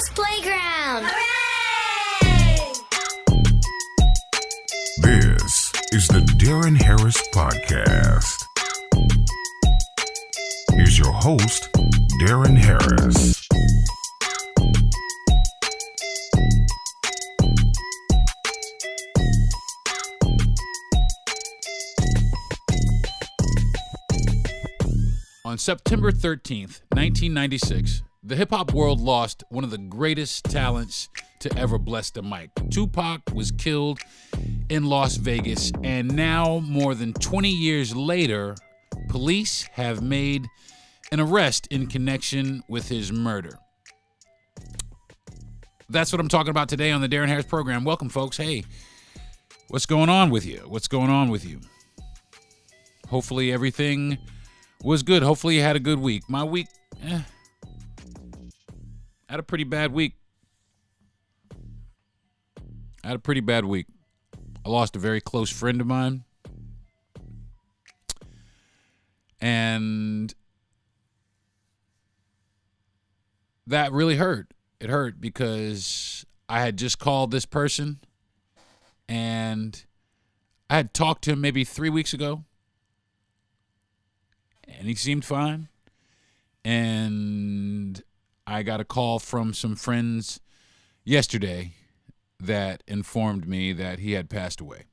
Kids Playground. Hooray! This is the Deron Harris Podcast. Here's your host, Deron Harris. On September 13th, 1996, the hip-hop world lost one of the greatest talents to ever bless the mic. Tupac was killed in Las Vegas, and now, more than 20 years later, police have made an arrest in connection with his murder. That's what I'm talking about today on the Deron Harris program. Welcome, folks. Hey, what's going on with you? What's going on with you? Hopefully everything was good. Hopefully you had a good week. My week, had a pretty bad week. I lost a very close friend of mine. And that really hurt. It hurt because I had just called this person and I had talked to him maybe 3 weeks ago. And he seemed fine. And I got a call from some friends yesterday that informed me that he had passed away.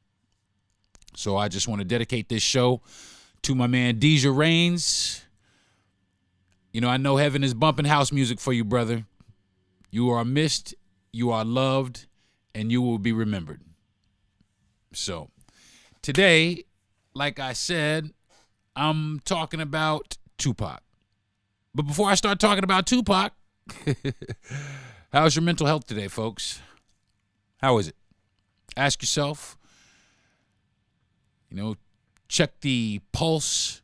So I just want to dedicate this show to my man Deja Reigns. You know, I know heaven is bumping house music for you, brother. You are missed, you are loved, and you will be remembered. So today, like I said, I'm talking about Tupac. But before I start talking about Tupac, how's your mental health today, folks? How is it? Ask yourself, check the pulse,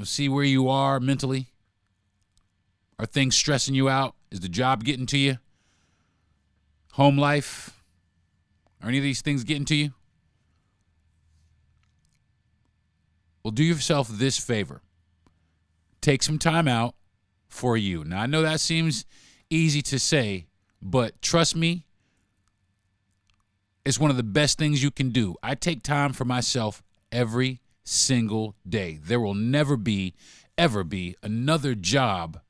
see where you are mentally. Are things stressing you out? Is the job getting to you? Home life? Are any of these things getting to you? Well, do yourself this favor. Take some time out for you. Now, I know that seems easy to say, but trust me, it's one of the best things you can do. I take time for myself every single day. There will never be, ever be another job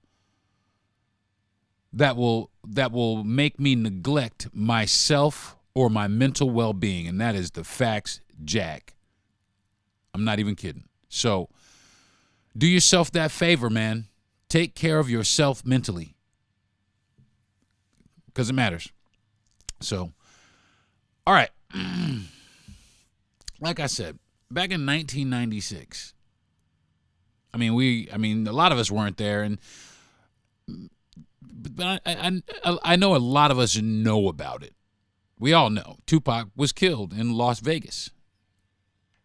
that will make me neglect myself or my mental well-being, and that is the facts, Jack. I'm not even kidding. So do yourself that favor, man. Take care of yourself mentally because it matters. So, all right. Like I said, back in 1996, a lot of us weren't there, but I know a lot of us know about it. We all know Tupac was killed in Las Vegas.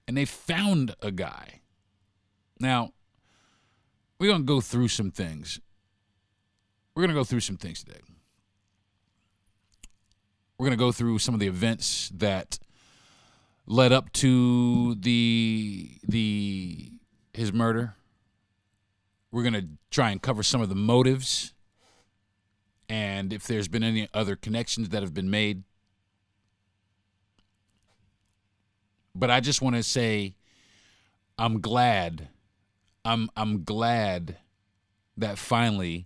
And they found a guy. Now, we're going to go through some things. Today. We're going to go through some of the events that led up to his murder. We're going to try and cover some of the motives and if there's been any other connections that have been made. But I just want to say I'm glad that finally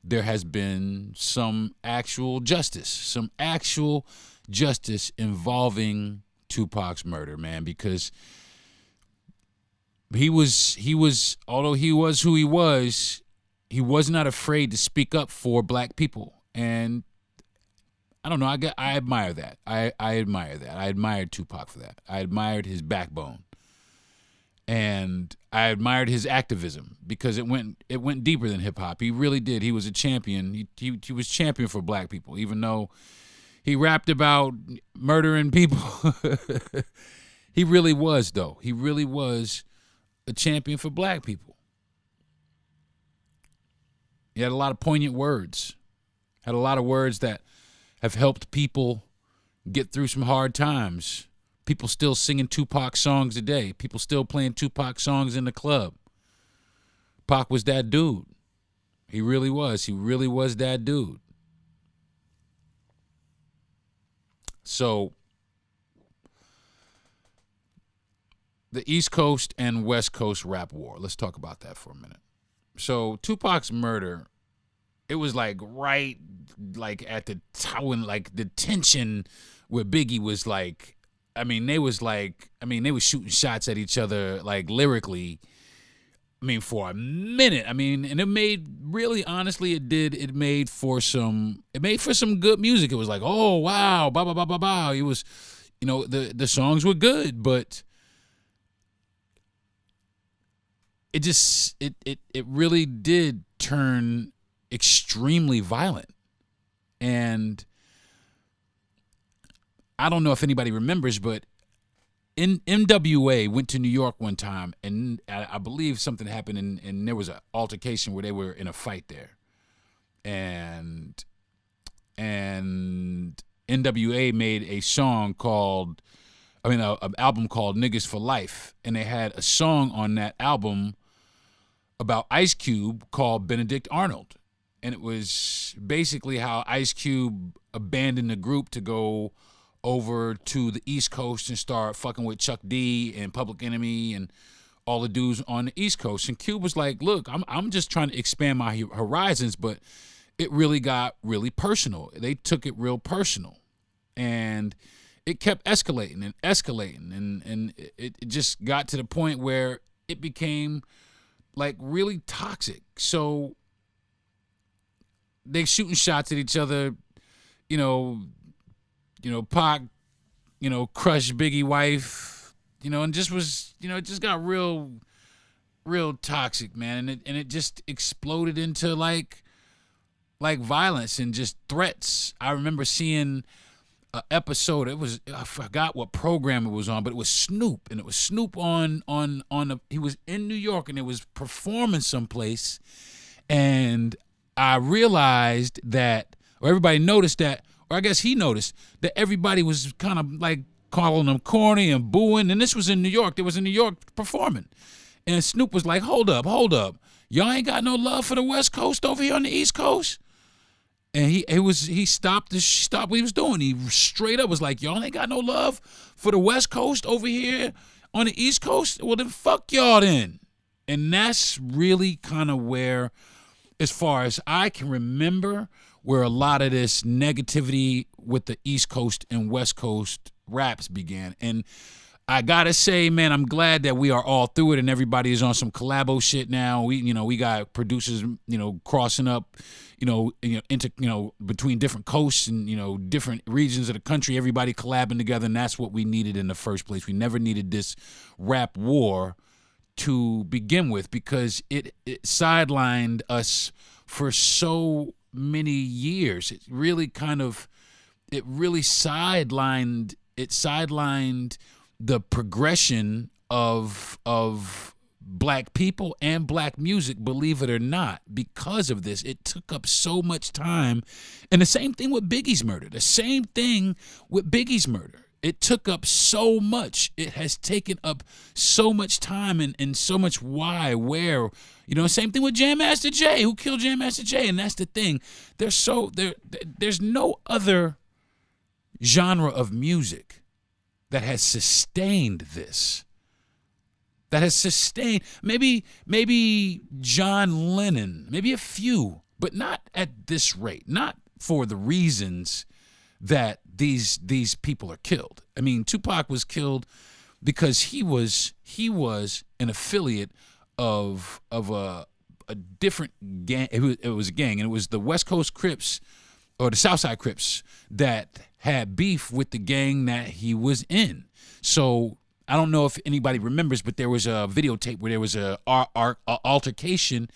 there has been some actual justice involving Tupac's murder, man, because he was although he was who he was not afraid to speak up for black people. And I don't know. I admire that. I admire that. I admired Tupac for that. I admired his backbone, and I admired his activism because it went deeper than hip hop. He really did. He was a champion. He was champion for black people, even though he rapped about murdering people. He really was, though. He really was a champion for black people. He had a lot of poignant words. Had a lot of words that have helped people get through some hard times. People still singing Tupac songs today. People still playing Tupac songs in the club. Pac was that dude. He really was. He really was that dude. So the East Coast and West Coast rap war. Let's talk about that for a minute. So Tupac's murder, it was like right like at the time when like the tension with Biggie was like, they were shooting shots at each other like lyrically. For a minute. And it made, really honestly, it made for some good music. It was like, oh wow, ba ba ba ba ba. It was, the songs were good, but it just it really did turn extremely violent. And I don't know if anybody remembers, but NWA went to New York one time, and I believe something happened, and there was an altercation where they were in a fight there, and NWA made a song called, an album called "Niggas for Life," and they had a song on that album about Ice Cube called Benedict Arnold, and it was basically how Ice Cube abandoned the group to go over to the East Coast and start fucking with Chuck D and Public Enemy and all the dudes on the East Coast. And Cube was like, look, I'm just trying to expand my horizons, but it really got really personal. They took it real personal. And it kept escalating and escalating. And it just got to the point where it became like really toxic. So they shooting shots at each other, Pac, crushed Biggie wife, and just was, it just got real toxic, man. And it just exploded into like violence and just threats. I remember seeing an episode. I forgot what program it was on, but it was Snoop, and it was Snoop he was in New York and it was performing someplace. And I realized that, or everybody noticed that, or I guess he noticed that everybody was kind of like calling him corny and booing. And this was in New York. They was in New York performing. And Snoop was like, hold up. Y'all ain't got no love for the West Coast over here on the East Coast? And he stopped what he was doing. He straight up was like, y'all ain't got no love for the West Coast over here on the East Coast? Well, then fuck y'all then. And that's really kind of where, as far as I can remember, where a lot of this negativity with the East Coast and West Coast raps began. And I gotta say, man, I'm glad that we are all through it and everybody is on some collabo shit now. We got producers, crossing up, between different coasts and, different regions of the country, everybody collabing together. And that's what we needed in the first place. We never needed this rap war to begin with, because it sidelined us for so many years. It really sidelined the progression of black people and black music, believe it or not. Because of this, it took up so much time. And the same thing with Biggie's murder. It took up so much. It has taken up so much time and so much why, where, same thing with Jam Master Jay. Who killed Jam Master Jay? And that's the thing. There's no other genre of music that has sustained this. That has sustained, maybe John Lennon, maybe a few, but not at this rate. Not for the reasons that these people are killed. Tupac was killed because he was an affiliate of a different gang. It was a gang, and it was the West Coast Crips or the Southside Crips that had beef with the gang that he was in. So I don't know if anybody remembers, but there was a videotape where there was a altercation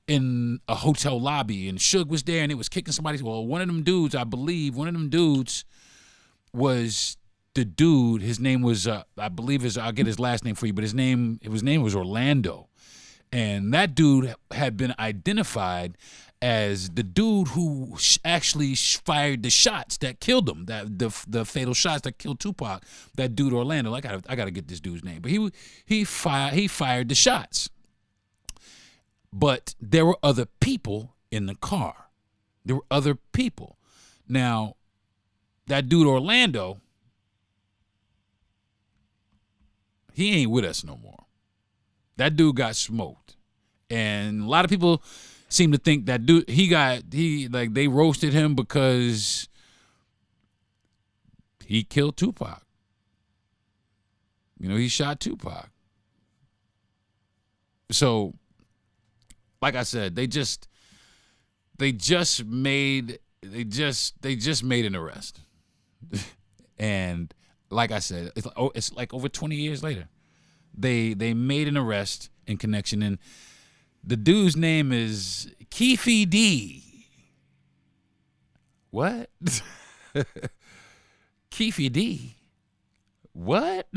in a hotel lobby, and Suge was there, and it was kicking somebody. Well, one of them dudes was the dude. His name was, I believe, I'll get his last name for you, but his name was Orlando, and that dude had been identified as the dude who actually fired the shots that killed him, that the fatal shots that killed Tupac. That dude Orlando. I gotta get this dude's name, but he fired the shots. But there were other people in the car. There were other people. Now, that dude Orlando, he ain't with us no more. That dude got smoked. And a lot of people seem to think that dude, they roasted him because he killed Tupac. You know, he shot Tupac. So, like I said, they just made an arrest. And like I said, it's like over 20 years later. They made an arrest in connection, and the dude's name is Keefe D. What? Keefe D. What?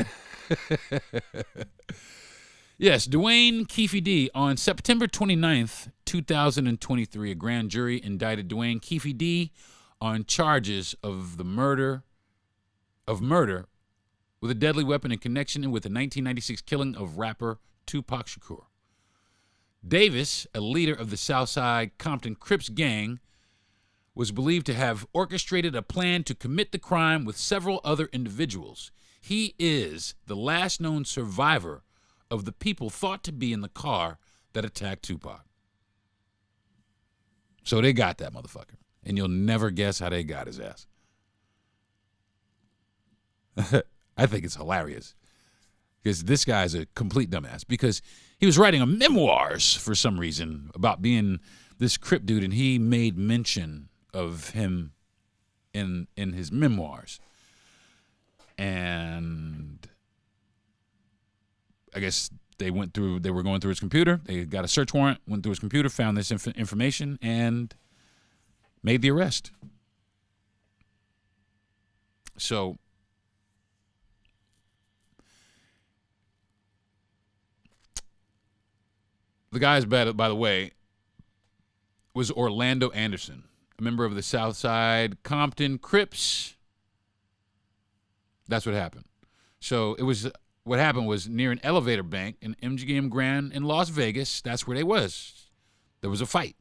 Yes, Dwayne Keefe D. On September 29th, 2023, a grand jury indicted Dwayne Keefe D. on charges of murder with a deadly weapon in connection with the 1996 killing of rapper Tupac Shakur. Davis, a leader of the Southside Compton Crips gang, was believed to have orchestrated a plan to commit the crime with several other individuals. He is the last known survivor of the people thought to be in the car that attacked Tupac. So they got that motherfucker. And you'll never guess how they got his ass. I think it's hilarious. Because this guy's a complete dumbass. Because he was writing a memoirs for some reason about being this Crip dude, and he made mention of him in his memoirs. And I guess they were going through his computer. They got a search warrant, went through his computer, found this information, and made the arrest. So the guy's bad, by the way, was Orlando Anderson, a member of the Southside Compton Crips. That's what happened. So what happened was near an elevator bank in MGM Grand in Las Vegas. That's where they was. There was a fight.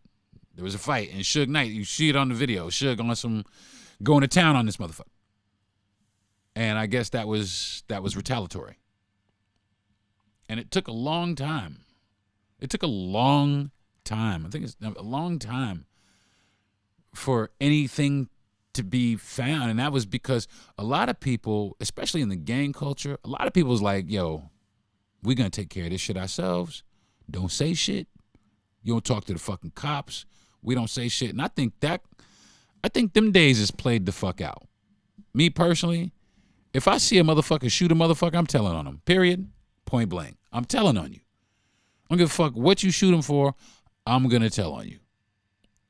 And Suge Knight, you see it on the video. Suge on some going to town on this motherfucker. And I guess that was retaliatory. And it took a long time. I think it's a long time for anything to be found. And that was because a lot of people, especially in the gang culture, a lot of people was like, yo, we're going to take care of this shit ourselves. Don't say shit. You don't talk to the fucking cops. We don't say shit. And I think them days is played the fuck out. Me personally, if I see a motherfucker shoot a motherfucker, I'm telling on him. Period. Point blank. I'm telling on you. I don't give a fuck what you shoot him for. I'm going to tell on you.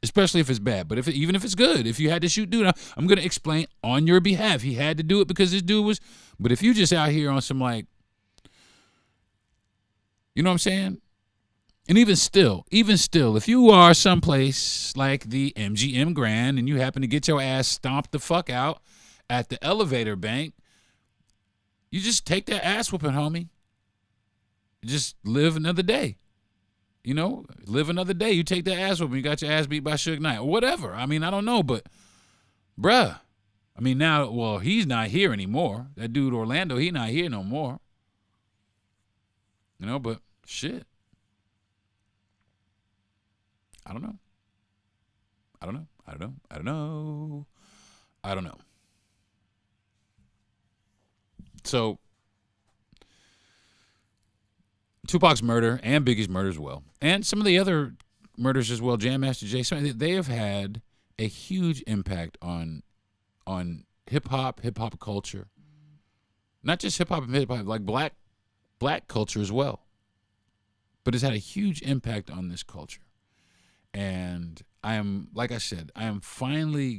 Especially if it's bad. But even if it's good, if you had to shoot dude, I'm going to explain on your behalf. He had to do it because this dude was. But if you just out here on some like, you know what I'm saying? And even still, if you are someplace like the MGM Grand and you happen to get your ass stomped the fuck out at the elevator bank, you just take that ass whooping, homie. Just live another day. You know, live another day. You take that ass whooping, you got your ass beat by Suge Knight or whatever. I mean, I don't know, but bruh. I mean, now, well, he's not here anymore. That dude Orlando, he not here no more. You know, but shit. I don't know. So, Tupac's murder and Biggie's murder as well, and some of the other murders as well, Jam Master Jay, they have had a huge impact on hip hop culture. Not just hip hop and hip hop, like black culture as well. But it's had a huge impact on this culture. And I am finally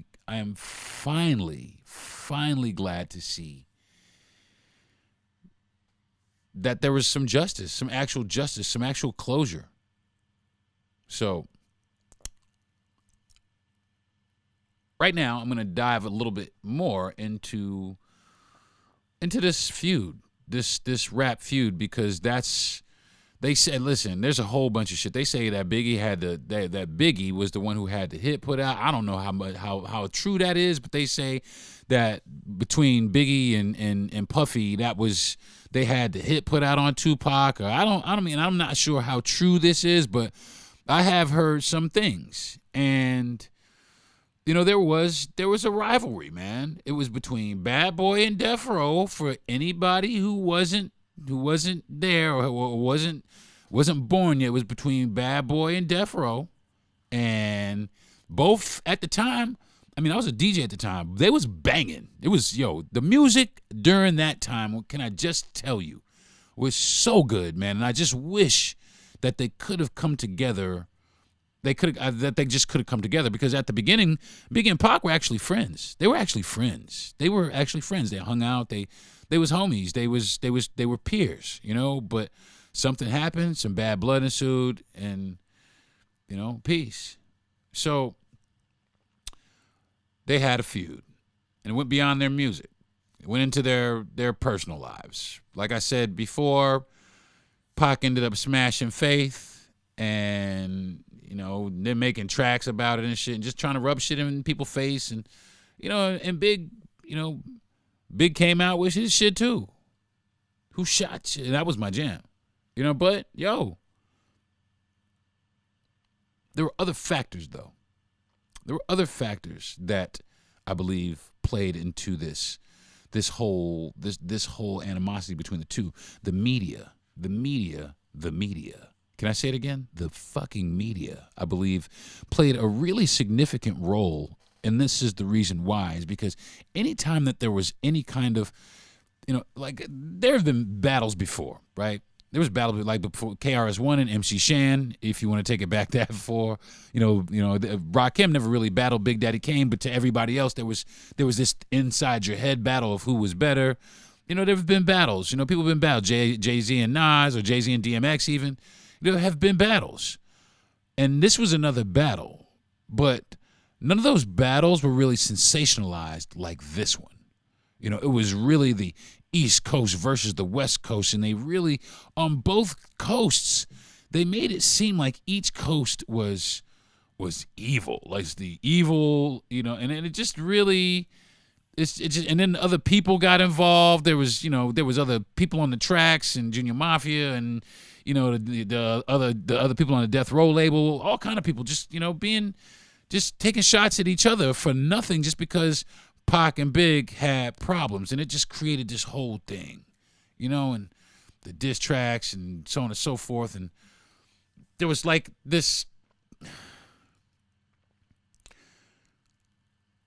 glad to see that there was some justice, some actual closure. So right now I'm going to dive a little bit more into this feud, this rap feud, because that's They said, listen, there's a whole bunch of shit. They say that Biggie had that Biggie was the one who had the hit put out. I don't know how true that is, but they say that between Biggie and Puffy, they had the hit put out on Tupac. Or I'm not sure how true this is, but I have heard some things. And there was a rivalry, man. It was between Bad Boy and Death Row. For anybody who wasn't there or wasn't born yet, it was between Bad Boy and Death Row. And both at the time, I was a DJ at the time. They was banging. It was, the music during that time, what can I just tell you, was so good, man. And I just wish that they could have come together. They just could have come together, because at the beginning, Biggie and Pac were actually friends. They were actually friends. They hung out. They was homies. They were peers, but something happened, some bad blood ensued, and peace. So they had a feud, and it went beyond their music. It went into their personal lives. Like I said before, Pac ended up smashing Faith, and they're making tracks about it and shit, and just trying to rub shit in people's face, and and Big came out with his shit too. Who shot you? That was my jam, But there were other factors though. There were other factors that I believe played into this whole animosity between the two. The media. Can I say it again? The fucking media, I believe, played a really significant role, and this is the reason why, is because anytime that there was any kind of, there have been battles before, right? There was battles like before KRS-One and MC Shan, if you want to take it back that far. Rakim never really battled Big Daddy Kane, but to everybody else, there was this inside your head battle of who was better. There have been battles. People have been battled. Jay-Z and Nas, or Jay-Z and DMX even. There have been battles. And this was another battle. But none of those battles were really sensationalized like this one. It was really the East Coast versus the West Coast. And they really, on both coasts, they made it seem like each coast was evil. Like the evil, and it just really... and then other people got involved. There was other people on the tracks, and Junior Mafia, and the other people on the Death Row label, all kind of people just taking shots at each other for nothing, just because Pac and Big had problems, and it just created this whole thing, and the diss tracks and so on and so forth, and there was like this.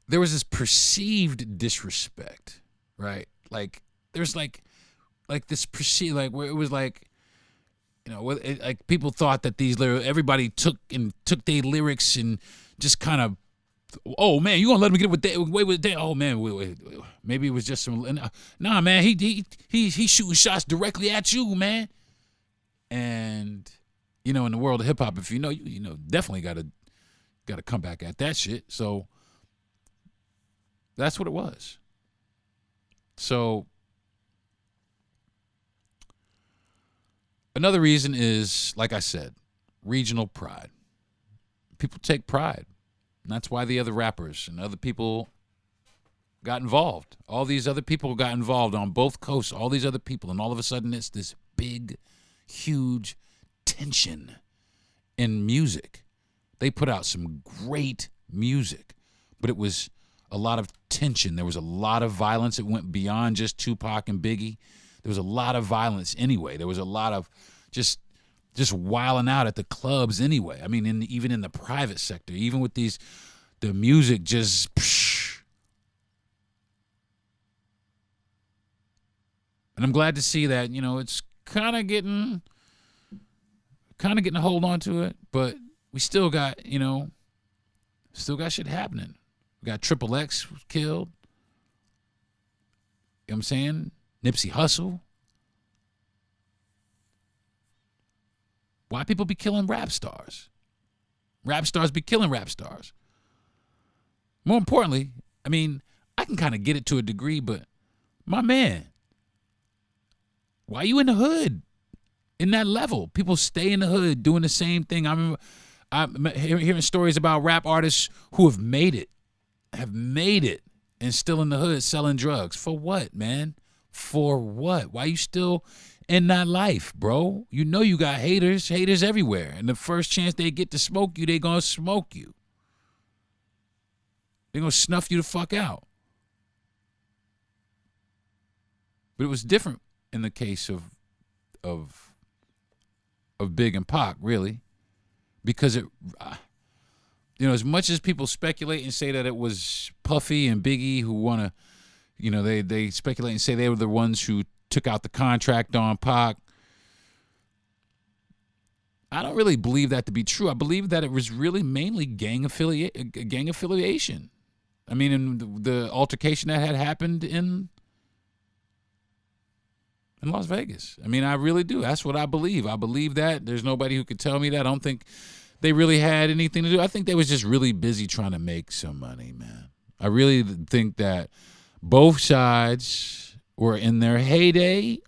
There was this perceived disrespect, right? Like there's like this perceived, like where it was like, like people thought that everybody took their lyrics and just kind of, oh man, you gonna let me get away with that? Oh man, wait. Maybe it was just some. Nah, man, he's shooting shots directly at you, man. And in the world of hip hop, if you definitely gotta come back at that shit. So. That's what it was. So another reason is, like I said, regional pride. People take pride. And that's why the other rappers and other people got involved. All these other people got involved on both coasts, all these other people. And all of a sudden it's this big, huge tension in music. They put out some great music, but it was a lot of tension. There was a lot of violence. It went beyond just Tupac and Biggie. There was a lot of violence anyway. There was a lot of just wilding out at the clubs anyway. Even in the private sector, even with the music just. Psh. And I'm glad to see that, it's kind of getting a hold on to it, but we still got shit happening. We got Triple X killed. You know what I'm saying? Nipsey Hussle. Why people be killing rap stars? Rap stars be killing rap stars. More importantly, I can kind of get it to a degree, but my man, why you in the hood? in that level. People stay in the hood doing the same thing. I remember hearing stories about rap artists who have made it, and still in the hood selling drugs. For what, man? For what? Why you still in that life, bro? You know you got haters everywhere. And the first chance they get to smoke you, they gonna smoke you. They gonna snuff you the fuck out. But it was different in the case of Big and Pac, really, because it, as much as people speculate and say that it was Puffy and Biggie who want to, they speculate and say they were the ones who took out the contract on Pac. I don't really believe that to be true. I believe that it was really mainly gang affiliation. I mean, in the altercation that had happened in Las Vegas. I mean, I really do. That's what I believe. I believe that. There's nobody who could tell me that. I don't think they really had anything to do. I think they was just really busy trying to make some money, man. I really think that both sides were in their heyday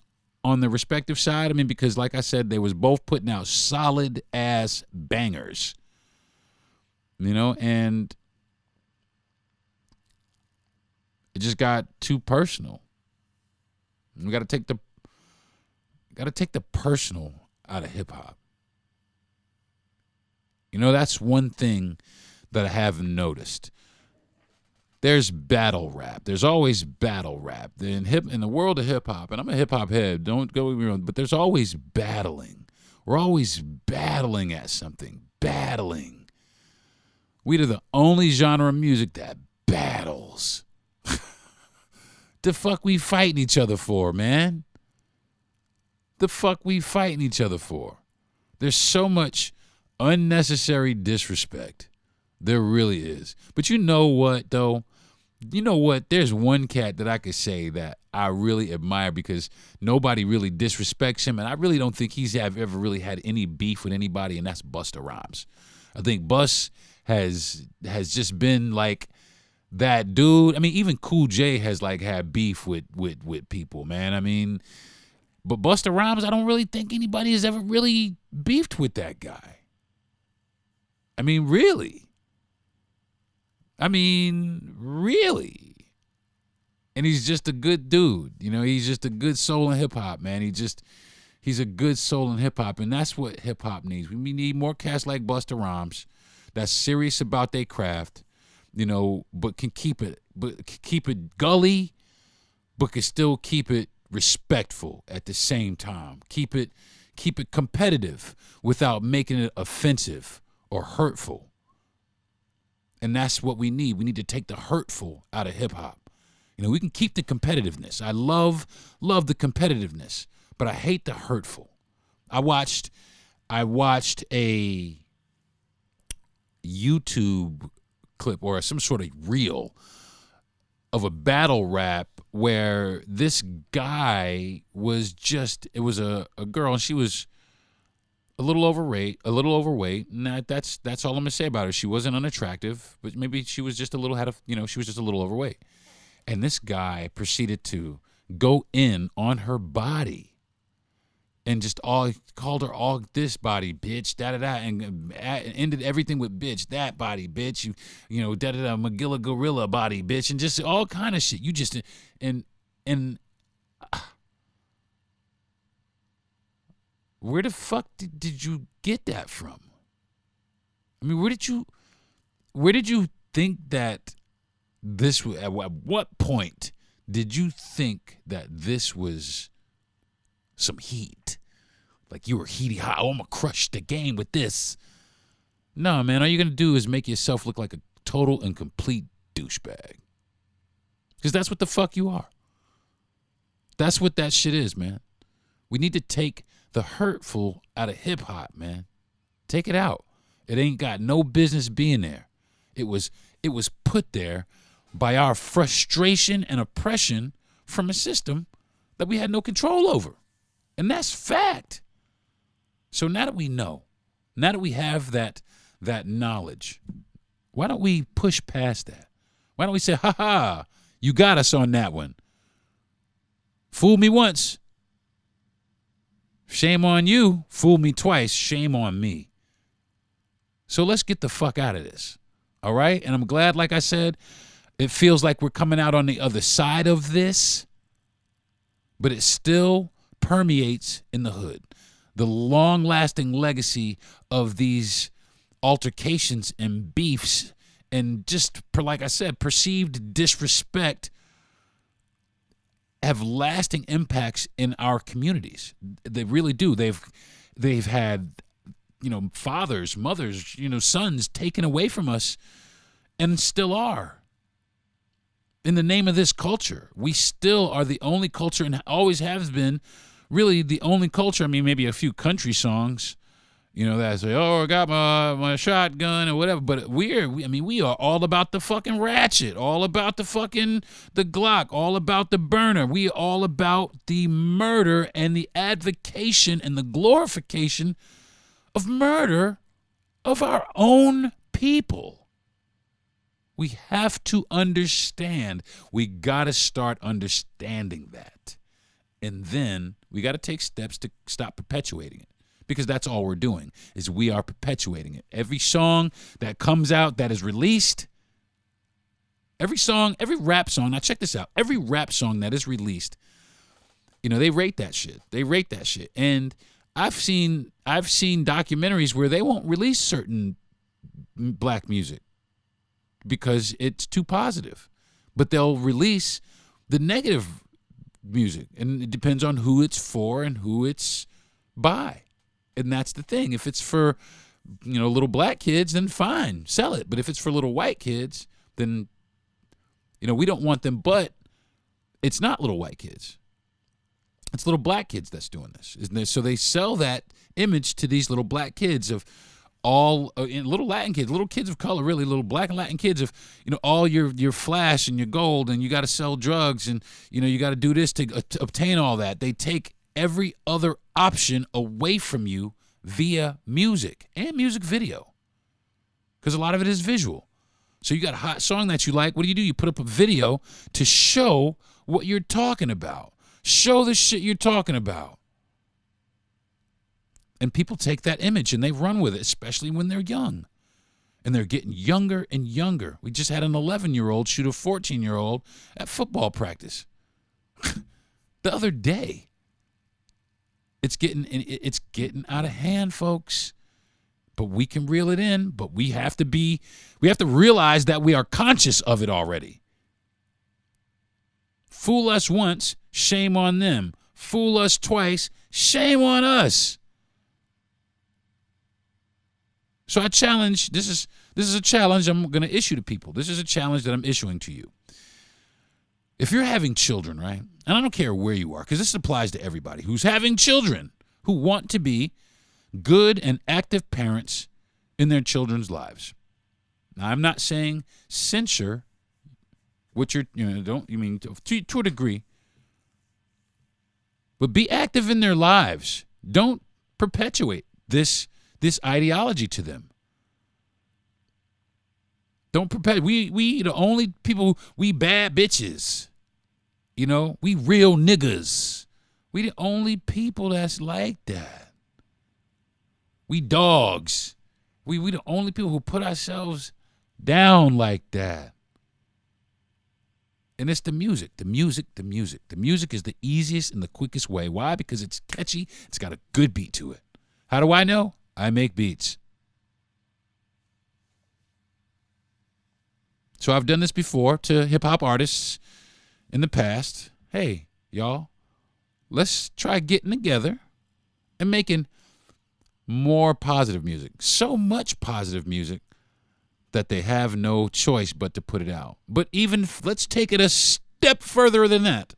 on the respective side. I mean, because like I said, they was both putting out solid ass bangers, and it just got too personal. We got to take the personal out of hip hop. That's one thing that I haven't noticed. There's battle rap. There's always battle rap. In the world of hip hop, and I'm a hip hop head, don't go get me wrong, but there's always battling. We're always battling at something. Battling. We are the only genre of music that battles. The fuck we fighting each other for, man? The fuck we fighting each other for? There's so much unnecessary disrespect. There really is. But you know what, though? You know what? There's one cat that I could say that I really admire because nobody really disrespects him, and I really don't think he's ever really had any beef with anybody, and that's Busta Rhymes. I think Bus has just been like that dude. I mean, even Cool J has like had beef with people, man. I mean, but Busta Rhymes, I don't really think anybody has ever really beefed with that guy. I mean, really. And he's just a good dude. He's just a good soul in hip hop, man. He's a good soul in hip hop, and that's what hip hop needs. We need more cats like Busta Rhymes that's serious about their craft, but can keep it gully, but can still keep it respectful at the same time. Keep it competitive without making it offensive or hurtful. And that's what we need. We need to take the hurtful out of hip hop. We can keep the competitiveness. I love the competitiveness, but I hate the hurtful. I watched a YouTube clip or some sort of reel of a battle rap where this guy was it was a girl, and she was a little overweight, and that's all I'm gonna say about her. She wasn't unattractive, but maybe she was just a little she was just a little overweight. And this guy proceeded to go in on her body and just called her all this body, bitch, da-da-da, and ended everything with bitch, that body, bitch, da-da-da, Magilla Gorilla body, bitch, and just all kind of shit. You just, where the fuck did you get that from? I mean, where did you think that this was, at what point did you think that this was some heat? Like you were heaty hot. Oh, I'm going to crush the game with this. No, man, all you're going to do is make yourself look like a total and complete douchebag. Because that's what the fuck you are. That's what that shit is, man. We need to take the hurtful out of hip hop, man. Take it out. It ain't got no business being there. It was put there by our frustration and oppression from a system that we had no control over. And that's fact. So now that we know, now that we have that knowledge, why don't we push past that? Why don't we say, ha, you got us on that one. Fool me once. Shame on you. Fool me twice. Shame on me. So let's get the fuck out of this. All right? And I'm glad, like I said, it feels like we're coming out on the other side of this, but it still permeates in the hood. The long-lasting legacy of these altercations and beefs and just, like I said, perceived disrespect have lasting impacts in our communities. They really do. They've had, fathers, mothers, sons taken away from us and still are. In the name of this culture, we still are the only culture and always has been really the only culture. I mean, maybe a few country songs, that say, oh, I got my shotgun or whatever. But we are all about the fucking ratchet, all about the Glock, all about the burner. We are all about the murder and the advocation and the glorification of murder of our own people. We have to understand. We got to start understanding that. And then we got to take steps to stop perpetuating it. Because that's all we're doing, is we are perpetuating it. Every song that comes out that is released, every rap song, now check this out, every rap song that is released, they rate that shit. And I've seen documentaries where they won't release certain black music because it's too positive. But they'll release the negative music, and it depends on who it's for and who it's by. And that's the thing. If it's for, little black kids, then fine, sell it. But if it's for little white kids, then, we don't want them. But it's not little white kids. It's little black kids that's doing this. Isn't it? So they sell that image to these little black kids of all, little Latin kids, little kids of color, really, little black and Latin kids of, all your flash and your gold, and you got to sell drugs, and, you got to do this to obtain all that. They take every other option away from you via music and music video, because a lot of it is visual. So you got a hot song that you like. What do? You put up a video to show what you're talking about. Show the shit you're talking about. And people take that image and they run with it, especially when they're young. And they're getting younger and younger. We just had an 11-year-old shoot a 14-year-old at football practice the other day. It's getting out of hand, folks. But we can reel it in. But we have to realize that we are conscious of it already. Fool us once, shame on them. Fool us twice, shame on us. So I challenge, this is a challenge I'm going to issue to people. This is a challenge that I'm issuing to you. If you're having children, right, and I don't care where you are, because this applies to everybody who's having children, who want to be good and active parents in their children's lives. Now, I'm not saying censure what you're, to a degree, but be active in their lives. Don't perpetuate this ideology to them. Don't perpetuate. We the only people, we bad bitches. We real niggas. We the only people that's like that. We dogs. We the only people who put ourselves down like that. And it's the music. The music is the easiest and the quickest way. Why? Because it's catchy. It's got a good beat to it. How do I know? I make beats. So I've done this before to hip-hop artists in the past. Hey, y'all, let's try getting together and making more positive music. So much positive music that they have no choice but to put it out. But even, let's take it a step further than that.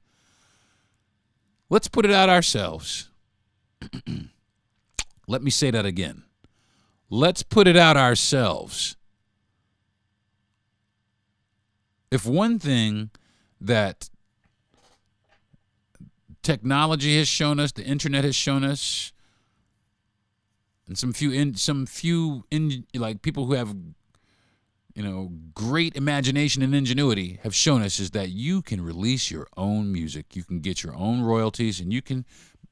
Let's put it out ourselves. Let me say that again. Let's put it out ourselves. If one thing that technology has shown us, the internet has shown us, and some few people who have, great imagination and ingenuity have shown us, is that you can release your own music, you can get your own royalties, and you can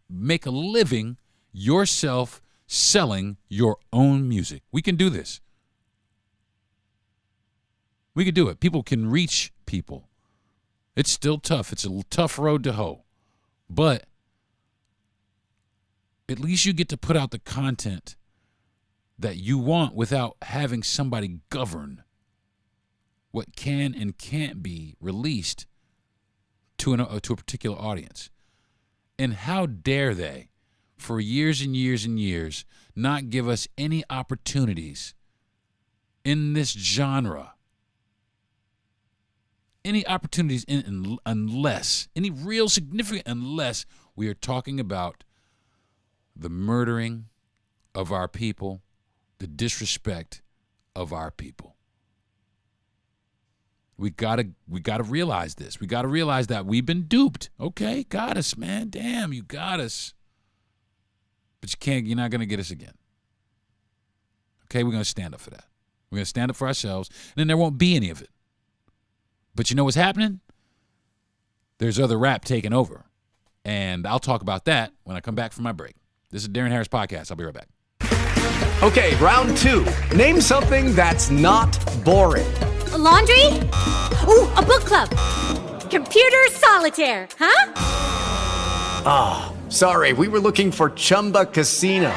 make a living yourself selling your own music. We can do this. We can do it. People can reach people. It's still tough. It's a tough road to hoe. But at least you get to put out the content that you want without having somebody govern what can and can't be released to a particular audience. And how dare they, for years and years and years, not give us any opportunities in this genre, any opportunities unless, any real significant, unless we are talking about the murdering of our people, the disrespect of our people. We gotta realize this. We gotta realize that we've been duped. Okay, got us, man. Damn, you got us. But you're not gonna get us again. Okay, we're gonna stand up for that. We're gonna stand up for ourselves, and then there won't be any of it. But you know what's happening? There's other rap taking over. And I'll talk about that when I come back from my break. This is Darren Harris Podcast. I'll be right back. Okay, round two. Name something that's not boring. A laundry? Ooh, a book club. Computer solitaire, huh? Sorry, we were looking for Chumba Casino.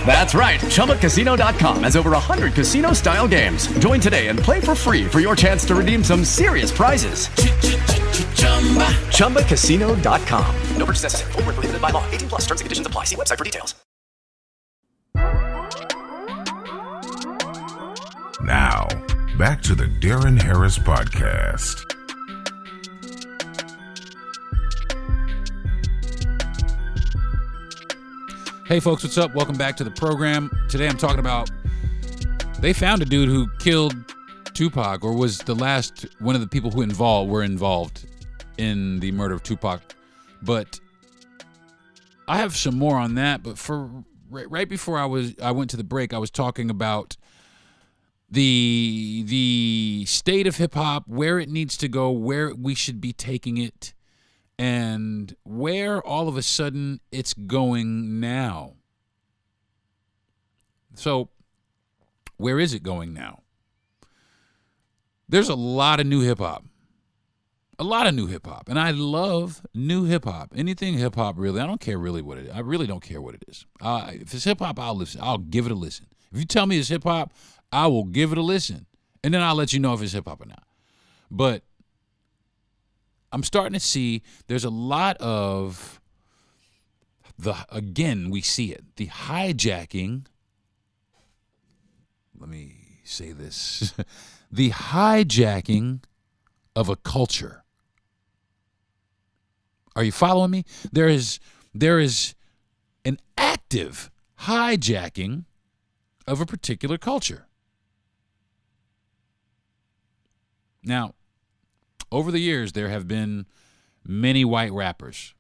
That's right. ChumbaCasino.com has over 100 casino-style games. Join today and play for free for your chance to redeem some serious prizes. ChumbaCasino.com. No purchase necessary. Void where prohibited by law. 18 plus. Terms and conditions apply. See website for details. Now, back to the Darren Harris Podcast. Hey folks, what's up? Welcome back to the program. Today I'm talking about, they found a dude who killed Tupac, or was the last one of the people who were involved in the murder of Tupac. But I have some more on that. But right before I went to the break, I was talking about the state of hip hop, where it needs to go, where we should be taking it, and where all of a sudden it's going now. So, where is it going now? There's a lot of new hip hop. A lot of new hip hop. And I love new hip hop. Anything hip hop, really. I don't care really what it is. I really don't care what it is. If it's hip hop, I'll listen. I'll give it a listen. If you tell me it's hip hop, I will give it a listen. And then I'll let you know if it's hip hop or not. But I'm starting to see there's a lot of we see it, the hijacking. Let me say this. The hijacking of a culture. Are you following me? There is an active hijacking of a particular culture. Now, over the years, there have been many white rappers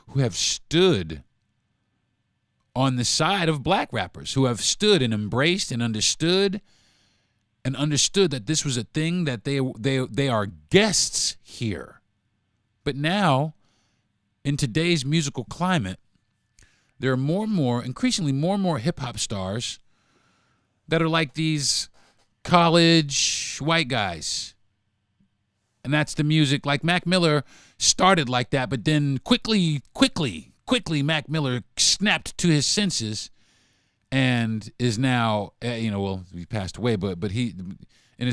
who have stood on the side of black rappers, who have stood and embraced and understood that this was a thing, that they are guests here. But now, in today's musical climate, there are increasingly more and more hip-hop stars that are like these college white guys. And that's the music. Like Mac Miller started like that, but then quickly, Mac Miller snapped to his senses and is now, he passed away, but he, in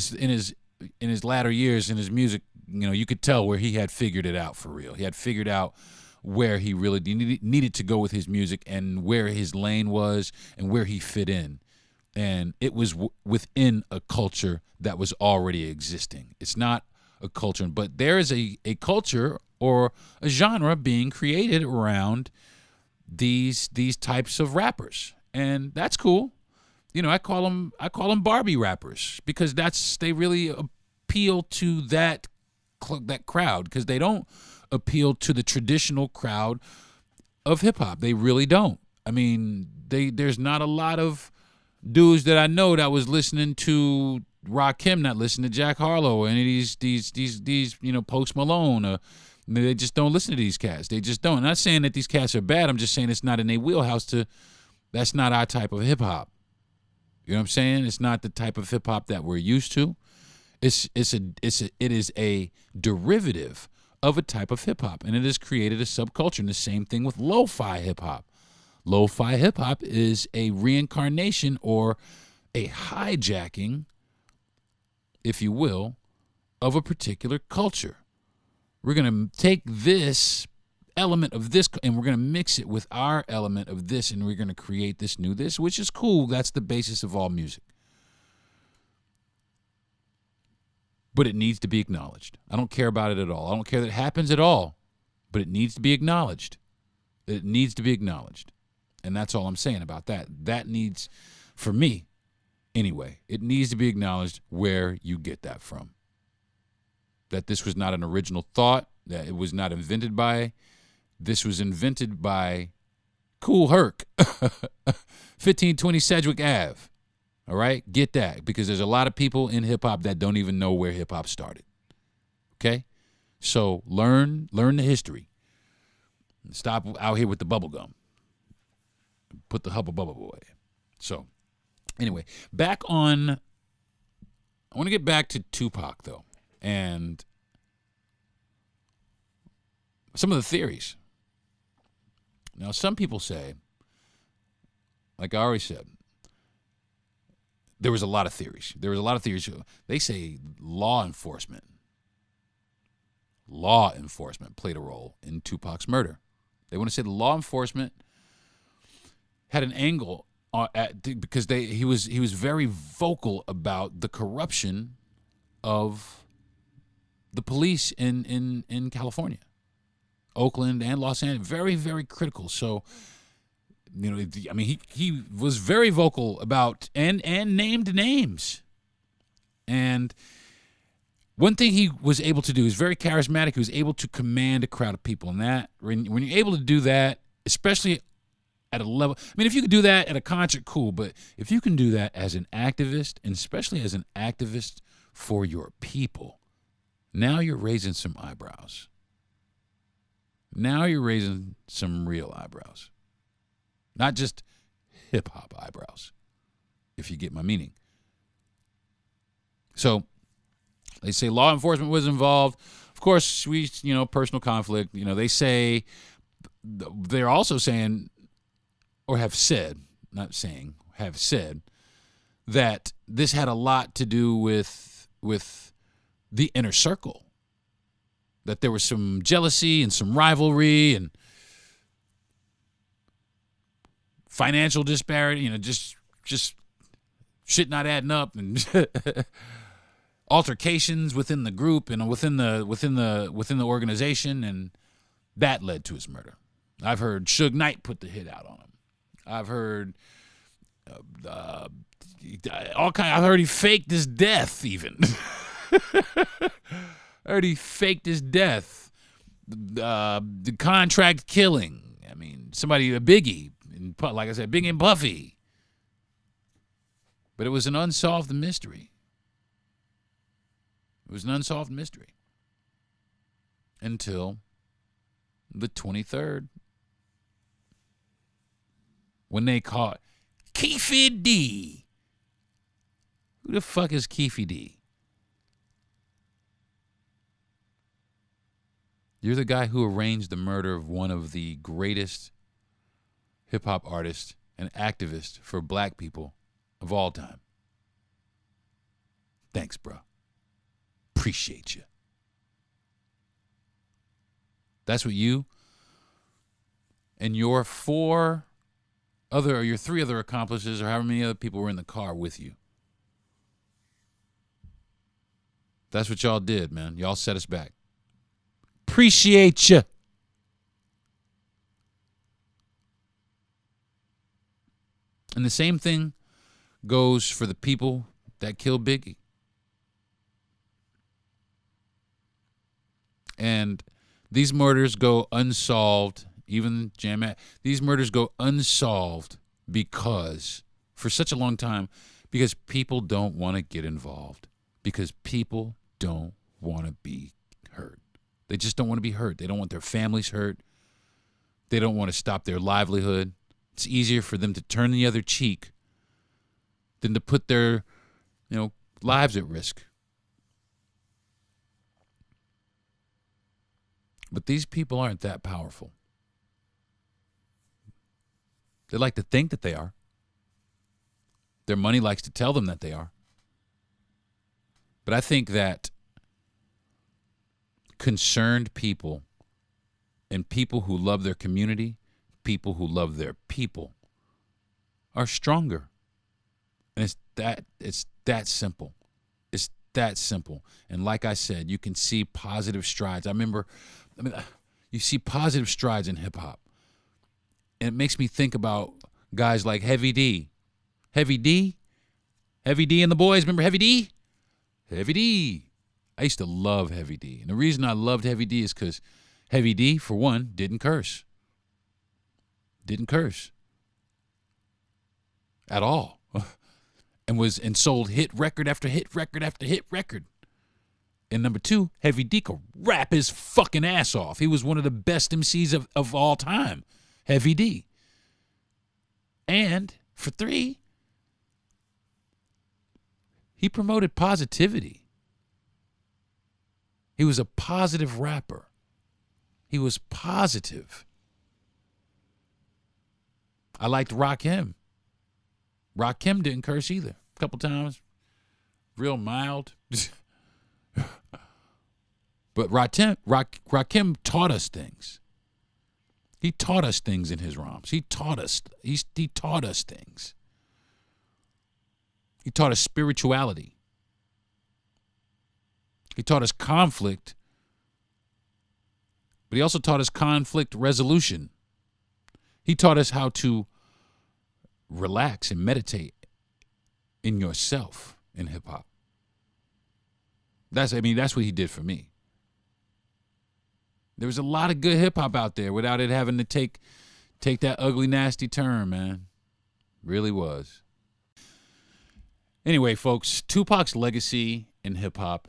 his latter years in his music, you could tell where he had figured it out for real. He had figured out where he really needed to go with his music and where his lane was and where he fit in. And it was within a culture that was already existing. It's not a culture, but there is a culture or a genre being created around these types of rappers, and that's cool. I call them Barbie rappers because they really appeal to that crowd, because they don't appeal to the traditional crowd of hip hop. They really don't. I mean, there's not a lot of dudes that I know that was listening to Rakim, not listening to Jack Harlow, or any of these Post Malone, They just don't listen to these cats. They just don't. I'm not saying that these cats are bad. I'm just saying it's not in their wheelhouse that's not our type of hip hop. You know what I'm saying? It's not the type of hip hop that we're used to. It is a derivative of a type of hip hop, and it has created a subculture. And the same thing with lo-fi hip hop. Lo-fi hip hop is a reincarnation or a hijacking, if you will, of a particular culture. We're going to take this element of this and we're going to mix it with our element of this, and we're going to create this new this, which is cool. That's the basis of all music. But it needs to be acknowledged. I don't care about it at all. I don't care that it happens at all, but it needs to be acknowledged. It needs to be acknowledged. And that's all I'm saying about that. That needs, for me, anyway, it needs to be acknowledged where you get that from. That this was not an original thought, that it was not invented by, this was invented by Kool Herc, 1520 Sedgwick Ave. All right? Get that, because there's a lot of people in hip-hop that don't even know where hip-hop started. Okay? So learn the history. Stop out here with the bubble gum. Put the hubba bubba boy. So, anyway, I want to get back to Tupac, though, and some of the theories. Now, some people say, like I already said, there was a lot of theories. They say law enforcement played a role in Tupac's murder. They want to say the law enforcement had an angle because he was very vocal about the corruption of the police in California, Oakland, and Los Angeles. Very, very critical. So, you know, I mean, he was very vocal about and named names. And one thing he was able to do is very charismatic. He was able to command a crowd of people, and that when you're able to do that, especially at a level, I mean, if you could do that at a concert, cool. But if you can do that as an activist, and especially as an activist for your people, now you're raising some eyebrows. Now you're raising some real eyebrows. Not just hip-hop eyebrows, if you get my meaning. So they say law enforcement was involved. Of course, personal conflict. You know, they say, they're also saying, or have said, not saying, have said, that this had a lot to do with the inner circle. That there was some jealousy and some rivalry and financial disparity, just shit not adding up, and altercations within the group and within the organization, and that led to his murder. I've heard Suge Knight put the hit out on him. I've heard I've heard he faked his death even. I heard he faked his death. The contract killing. I mean, a Biggie. Like I said, Biggie and Puffy. But it was an unsolved mystery. It was an unsolved mystery. Until the 23rd. When they caught Keefy D. Who the fuck is Keefy D? You're the guy who arranged the murder of one of the greatest hip-hop artists and activists for black people of all time. Thanks, bro. Appreciate you. That's what you and your three other accomplices, or however many other people were in the car with you. That's what y'all did, man. Y'all set us back. Appreciate you. And the same thing goes for the people that killed Biggie. And these murders go unsolved, even these murders go unsolved because, for such a long time, because people don't want to get involved. Because people don't want to be heard. They just don't want to be hurt. They don't want their families hurt. They don't want to stop their livelihood. It's easier for them to turn the other cheek than to put their, lives at risk. But these people aren't that powerful. They like to think that they are. Their money likes to tell them that they are. But I think that concerned people and people who love their community, people who love their people, are stronger. And it's that simple. It's that simple. And like I said, you can see positive strides. You see positive strides in hip hop. And it makes me think about guys like Heavy D. Heavy D and the boys. Remember Heavy D? Heavy D. I used to love Heavy D. And the reason I loved Heavy D is because Heavy D, for one, didn't curse. Didn't curse. At all. And sold hit record after hit record after hit record. And number two, Heavy D could rap his fucking ass off. He was one of the best MCs of all time. Heavy D. And for three, he promoted positivity. He was a positive rapper. He was positive. I liked Rakim. Rakim didn't curse either. A couple times. Real mild. But Rakim taught us things. He taught us things in his rhymes. He taught us things. He taught us spirituality. He taught us conflict. But he also taught us conflict resolution. He taught us how to relax and meditate in yourself in hip hop. That's what he did for me. There was a lot of good hip hop out there without it having to take that ugly, nasty turn, man. Really was. Anyway, folks, Tupac's legacy in hip hop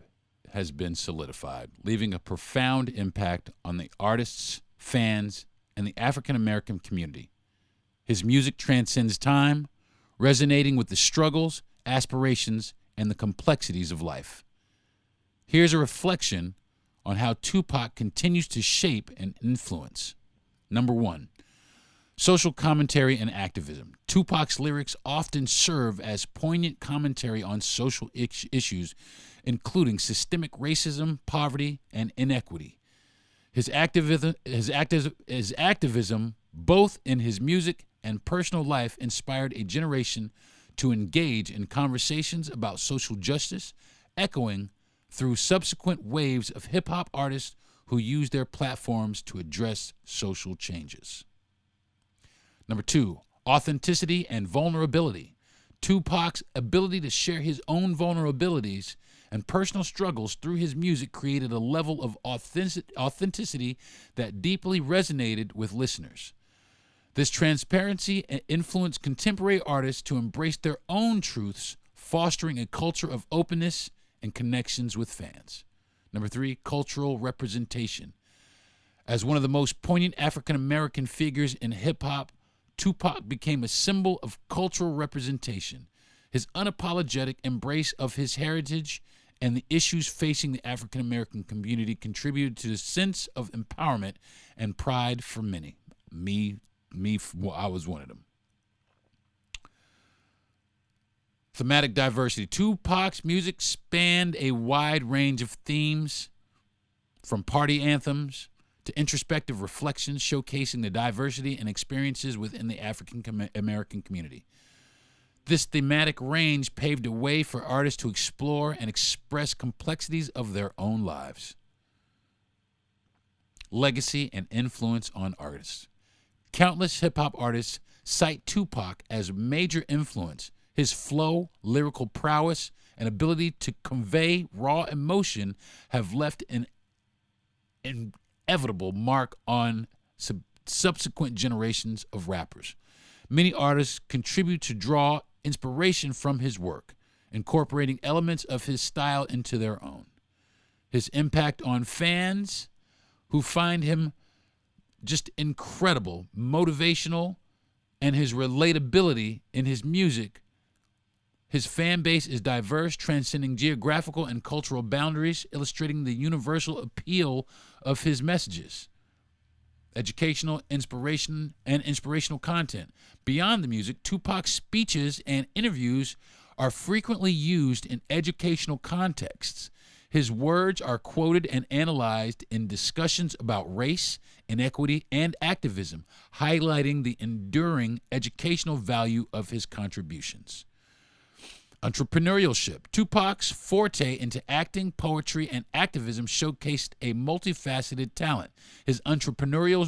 has been solidified, leaving a profound impact on the artists, fans, and the African American community. His music transcends time, resonating with the struggles, aspirations, and the complexities of life. Here's a reflection on how Tupac continues to shape and influence. Number one, social commentary and activism. Tupac's lyrics often serve as poignant commentary on social issues, including systemic racism, poverty, and inequity. His activism, both in his music and personal life, inspired a generation to engage in conversations about social justice, echoing through subsequent waves of hip-hop artists who use their platforms to address social changes. Number two, authenticity and vulnerability. Tupac's ability to share his own vulnerabilities and personal struggles through his music created a level of authenticity that deeply resonated with listeners. This transparency influenced contemporary artists to embrace their own truths, fostering a culture of openness and connections with fans. Number three, cultural representation. As one of the most poignant African-American figures in hip-hop, Tupac became a symbol of cultural representation. His unapologetic embrace of his heritage and the issues facing the African-American community contributed to the sense of empowerment and pride for many. I was one of them. Thematic diversity. Tupac's music spanned a wide range of themes, from party anthems to introspective reflections showcasing the diversity and experiences within the African American community. This thematic range paved a way for artists to explore and express complexities of their own lives. Legacy and influence on artists. Countless hip-hop artists cite Tupac as major influence. His flow, lyrical prowess, and ability to convey raw emotion have left an inevitable mark on subsequent generations of rappers. Many artists contribute to draw inspiration from his work, incorporating elements of his style into their own. His impact on fans who find him just incredible, motivational, and his relatability in his music. His fan base is diverse, transcending geographical and cultural boundaries, illustrating the universal appeal of his messages. Educational, inspirational content. Beyond the music, Tupac's speeches and interviews are frequently used in educational contexts. His words are quoted and analyzed in discussions about race, inequity, and activism, highlighting the enduring educational value of his contributions. Entrepreneurship. Tupac's forte into acting, poetry, and activism showcased a multifaceted talent. His entrepreneurial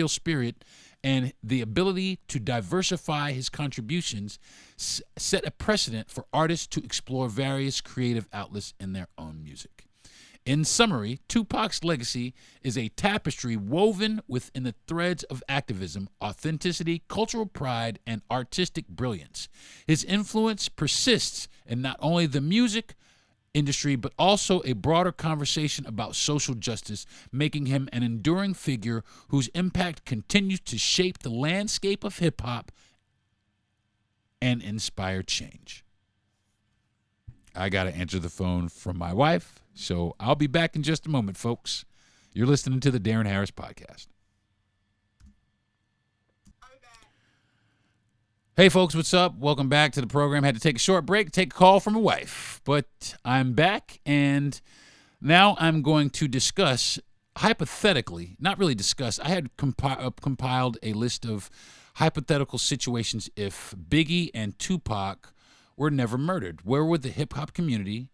spirit and the ability to diversify his contributions set a precedent for artists to explore various creative outlets in their own music. In summary, Tupac's legacy is a tapestry woven within the threads of activism, authenticity, cultural pride, and artistic brilliance. His influence persists in not only the music industry, but also a broader conversation about social justice, making him an enduring figure whose impact continues to shape the landscape of hip-hop and inspire change. I got to answer the phone from my wife, so I'll be back in just a moment, folks. You're listening to the Darren Harris Podcast. Hey, folks, what's up? Welcome back to the program. Had to take a short break, take a call from a wife, but I'm back, and now I'm going to discuss, hypothetically, not really discuss, I had compiled a list of hypothetical situations if Biggie and Tupac were never murdered. Where would the hip-hop community,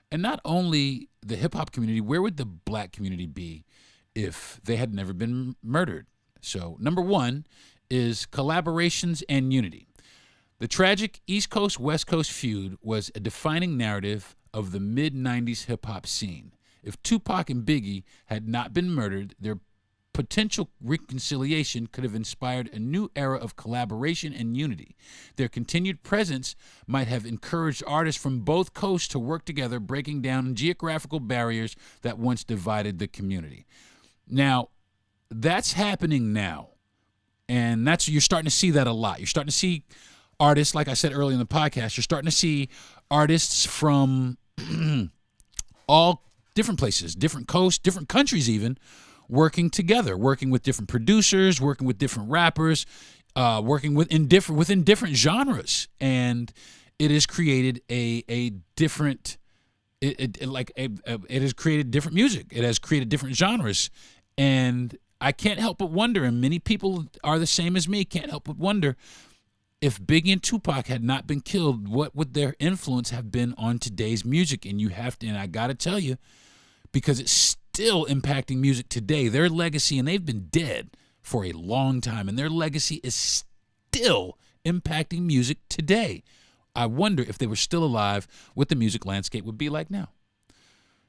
and not only the hip-hop community, where would the black community be if they had never been murdered? So, number one is collaborations and unity. The tragic East Coast-West Coast feud was a defining narrative of the mid-'90s hip-hop scene. If Tupac and Biggie had not been murdered, their potential reconciliation could have inspired a new era of collaboration and unity. Their continued presence might have encouraged artists from both coasts to work together, breaking down geographical barriers that once divided the community. Now, that's happening now, and you're starting to see that a lot. You're starting to see artists, like I said earlier in the podcast, you're starting to see artists from all different places, different coasts, different countries even, working together, working with different producers, working with different rappers, working within different genres, and it has created a different. It has created different music. It has created different genres, and I can't help but wonder, and many people are the same as me, can't help but wonder, if Biggie and Tupac had not been killed, what would their influence have been on today's music? And I got to tell you, because it's still impacting music today, their legacy, and they've been dead for a long time, and their legacy is still impacting music today. I wonder if they were still alive, what the music landscape would be like now.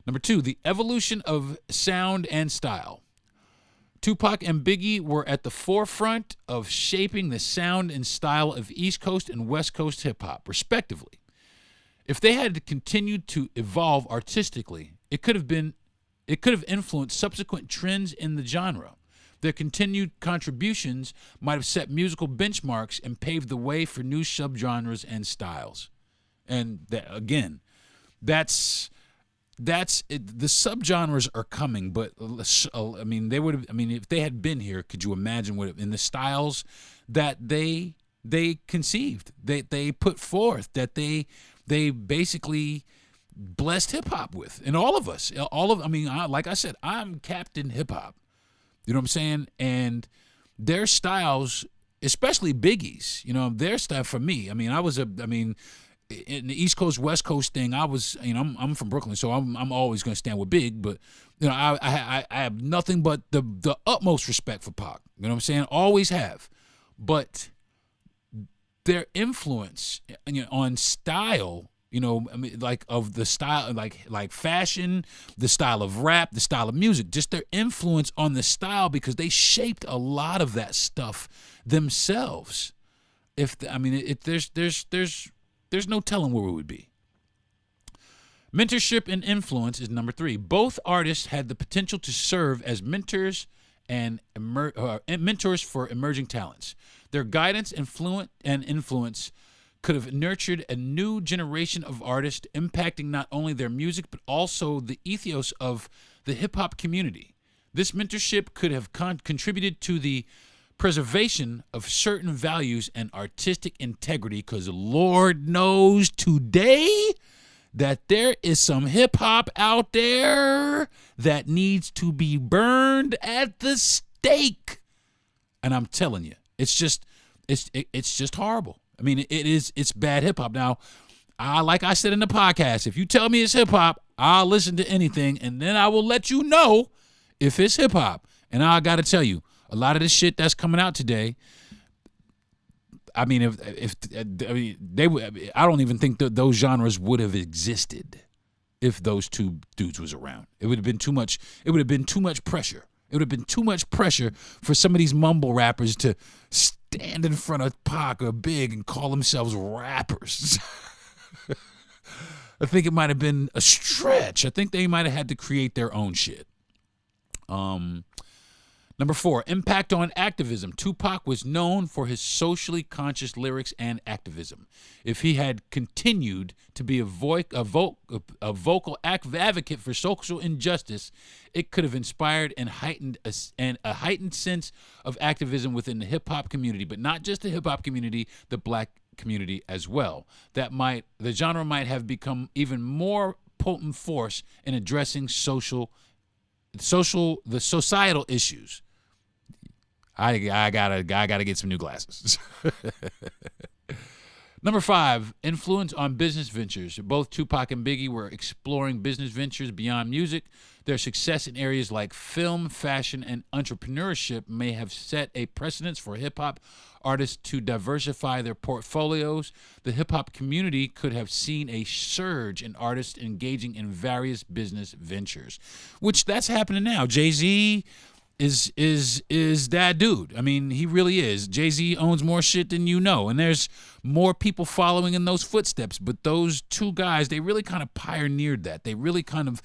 Number two, the evolution of sound and style. Tupac and Biggie were at the forefront of shaping the sound and style of East Coast and West Coast hip-hop, respectively. If they had continued to evolve artistically, it could have influenced subsequent trends in the genre. Their continued contributions might have set musical benchmarks and paved the way for new subgenres and styles. And that's it. The subgenres are coming, but I mean, if they had been here, could you imagine what in the styles that they conceived, they put forth, that they basically blessed hip hop with, and all of us, like I said, I'm Captain Hip Hop. You know what I'm saying? And their styles, especially Biggie's, their style for me. In the East Coast West Coast thing, I'm from Brooklyn, so I'm always going to stand with Big, but I have nothing but the utmost respect for Pac. You know what I'm saying? Always have. But their influence on style, of the style, like fashion, the style of rap, the style of music, just their influence on the style, because they shaped a lot of that stuff themselves. There's no telling where we would be. Mentorship and influence is number 3. Both artists had the potential to serve as mentors and mentors for emerging talents. Their guidance, influence could have nurtured a new generation of artists, impacting not only their music but also the ethos of the hip-hop community. This mentorship could have contributed to the preservation of certain values and artistic integrity, because Lord knows today that there is some hip-hop out there that needs to be burned at the stake. And I'm telling you, it's just horrible. I mean, it's bad hip-hop. Now, like I said in the podcast, if you tell me it's hip-hop, I'll listen to anything, and then I will let you know if it's hip-hop. And I got to tell you, a lot of this shit that's coming out today, I mean, I don't even think that those genres would have existed if those two dudes was around. It would have been too much. It would have been too much pressure. It would have been too much pressure for some of these mumble rappers to stand in front of Pac or Big and call themselves rappers. I think it might have been a stretch. I think they might have had to create their own shit. Number 4, impact on activism. Tupac was known for his socially conscious lyrics and activism. If he had continued to be a vocal advocate for social injustice, it could have inspired and heightened a heightened sense of activism within the hip-hop community, but not just the hip-hop community, the black community as well. The genre might have become even more potent force in addressing the societal issues. I gotta get some new glasses. Number 5, influence on business ventures. Both Tupac and Biggie were exploring business ventures beyond music. Their success in areas like film, fashion, and entrepreneurship may have set a precedence for hip-hop artists to diversify their portfolios. The hip-hop community could have seen a surge in artists engaging in various business ventures, which that's happening now. Jay-Z is that dude. I mean, he really is. Jay-Z owns more shit than you know, and there's more people following in those footsteps. But those two guys, they really kind of pioneered that. They really kind of,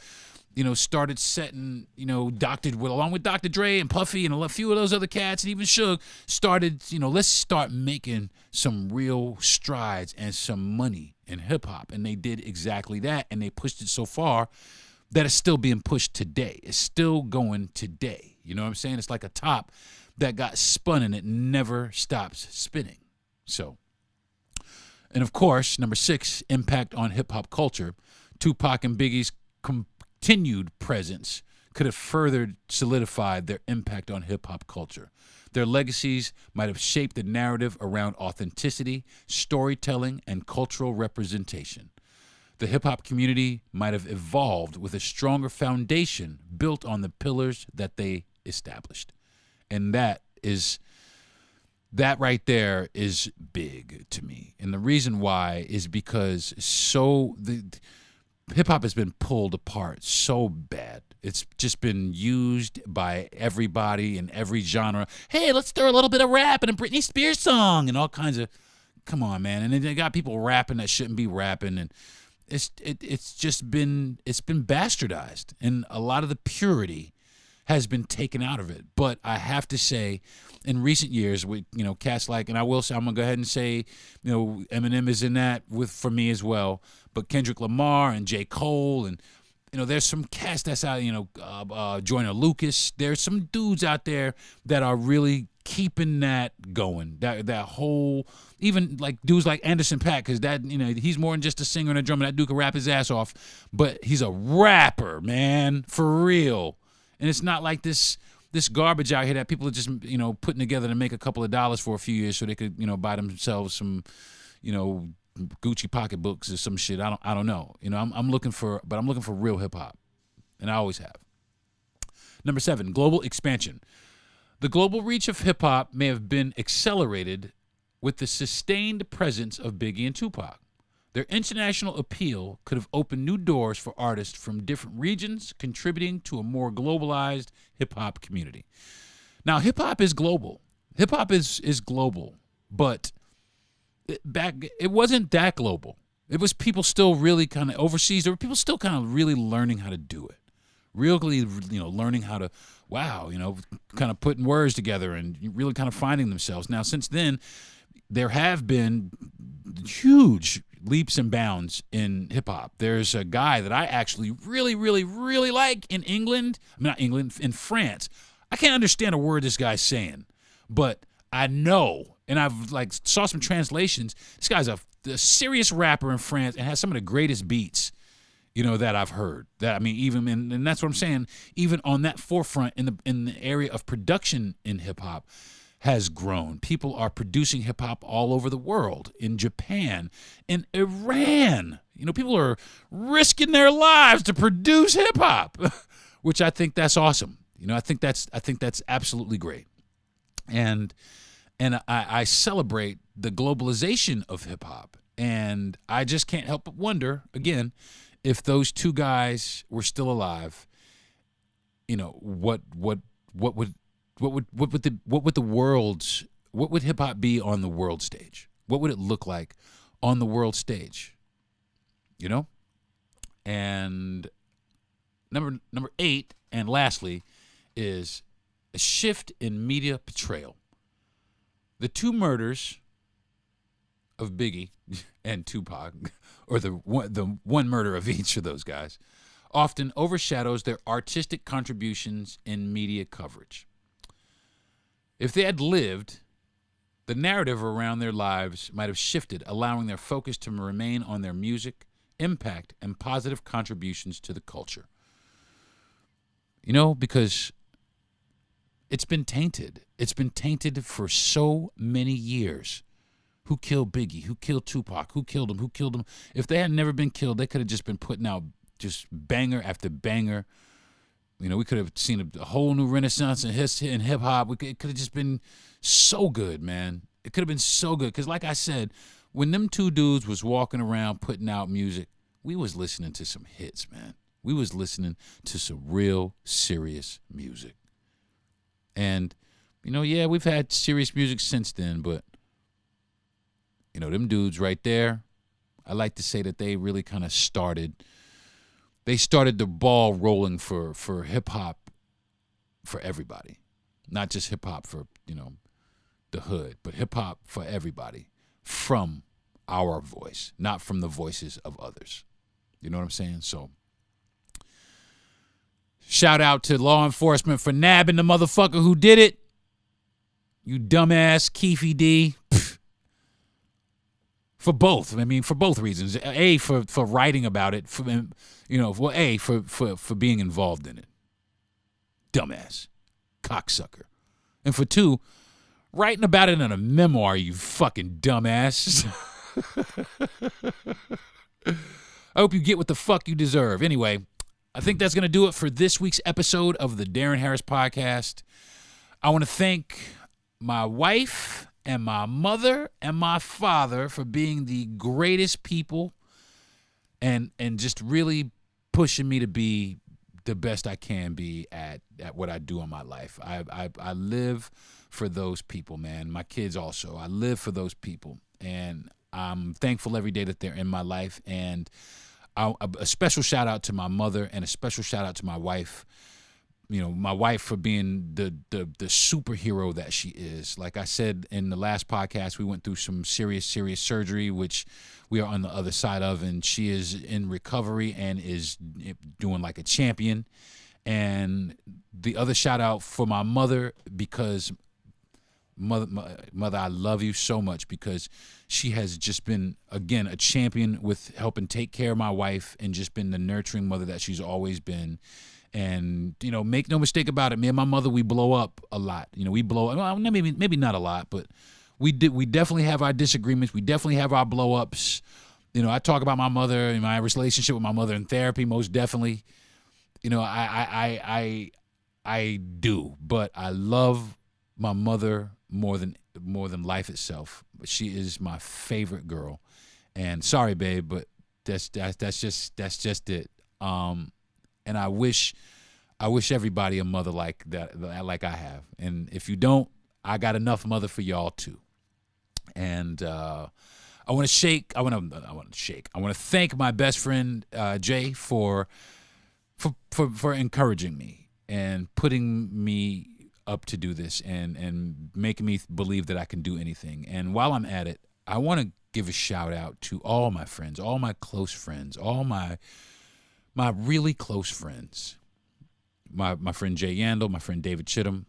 started setting, along with Dr. Dre and Puffy and a few of those other cats, and even Suge, started, let's start making some real strides and some money in hip-hop. And they did exactly that, and they pushed it so far that it's still being pushed today. It's still going today. You know what I'm saying? It's like a top that got spun and it never stops spinning. So, and of course, number 6, impact on hip-hop culture. Tupac and Biggie's continued presence could have further solidified their impact on hip-hop culture. Their legacies might have shaped the narrative around authenticity, storytelling, and cultural representation. The hip-hop community might have evolved with a stronger foundation built on the pillars that they established. And that right there is big to me. And the reason why is because the hip-hop has been pulled apart so bad. It's just been used by everybody in every genre. Hey, let's throw a little bit of rap in a Britney Spears song and all kinds of, come on, man. And then they got people rapping that shouldn't be rapping, and it's been bastardized, and a lot of the purity has been taken out of it. But I have to say, in recent years, with cats like, and I will say, I'm gonna go ahead and say, Eminem is in that for me as well. But Kendrick Lamar and J. Cole, and there's some cats that's out. Joyner Lucas. There's some dudes out there that are really keeping that going. That whole, even like dudes like Anderson .Paak, because that he's more than just a singer and a drummer. That dude can rap his ass off, but he's a rapper, man, for real. And it's not like this garbage out here that people are just putting together to make a couple of dollars for a few years so they could buy themselves some Gucci pocketbooks or some shit. I don't know. I'm looking for real hip hop, and I always have. Number 7, global expansion. The global reach of hip hop may have been accelerated with the sustained presence of Biggie and Tupac. Their international appeal could have opened new doors for artists from different regions, contributing to a more globalized hip-hop community. Now, hip-hop is global. Hip-hop is global, but it wasn't that global. It was people still really kind of overseas. There were people still kind of really learning how to do it. Really, learning how to, kind of putting words together and really kind of finding themselves. Now, since then, there have been huge leaps and bounds in hip-hop. There's a guy that I actually really, really, really like in in France. I can't understand a word this guy's saying, but I know, and I've saw some translations. This guy's a serious rapper in France and has some of the greatest beats, that I've heard. And that's what I'm saying. Even on that forefront in the area of production in hip hop has grown. People are producing hip hop all over the world. In Japan, in Iran, people are risking their lives to produce hip hop, which I think that's awesome. I think that's absolutely great. And I celebrate the globalization of hip hop. And I just can't help but wonder, again, if those two guys were still alive, what would hip hop be on the world stage? What would it look like on the world stage? And number 8, and lastly, is a shift in media portrayal. The two murders of Biggie and Tupac, or the one murder of each of those guys, often overshadows their artistic contributions in media coverage. If they had lived, the narrative around their lives might have shifted, allowing their focus to remain on their music, impact, and positive contributions to the culture. Because it's been tainted. It's been tainted for so many years. Who killed Biggie? Who killed Tupac? Who killed him? Who killed him? If they had never been killed, they could have just been putting out just banger after banger. We could have seen a whole new renaissance in hip hop. It could have just been so good, man. It could have been so good. Because like I said, when them two dudes was walking around putting out music, we was listening to some hits, man. We was listening to some real serious music. And, we've had serious music since then, but them dudes right there, I like to say that they really kind of started the ball rolling for hip-hop for everybody. Not just hip-hop for, the hood, but hip-hop for everybody from our voice, not from the voices of others. You know what I'm saying? So, shout out to law enforcement for nabbing the motherfucker who did it. You dumbass Keefy D. For both. For both reasons. A, for writing about it. For being involved in it. Dumbass. Cocksucker. And for 2, writing about it in a memoir, you fucking dumbass. I hope you get what the fuck you deserve. Anyway, I think that's going to do it for this week's episode of the Deron Harris Podcast. I want to thank my wife and my mother and my father for being the greatest people and just really pushing me to be the best I can be at what I do in my life. I live for those people, man. My kids also. I live for those people. And I'm thankful every day that they're in my life. And a special shout out to my mother and a special shout out to my wife. My wife for being the superhero that she is. Like I said in the last podcast, we went through some serious surgery, which we are on the other side of, and she is in recovery and is doing like a champion. And the other shout out for my mother, because mother, I love you so much, because she has just been, again, a champion with helping take care of my wife and just been the nurturing mother that she's always been. And, make no mistake about it, me and my mother, we blow up a lot. We blow, well, maybe not a lot, but we definitely have our disagreements. We definitely have our blow ups. I talk about my mother and my relationship with my mother in therapy, most definitely. I do, but I love my mother more than life itself. But she is my favorite girl. And sorry, babe, but that's just it. And I wish everybody a mother like that, like I have. And if you don't, I got enough mother for y'all too. And I want to thank my best friend Jay for encouraging me and putting me up to do this and making me believe that I can do anything. And while I'm at it, I want to give a shout out to all my friends, all my close friends, all my really close friends. My friend Jay Yandel, my friend David Chittum,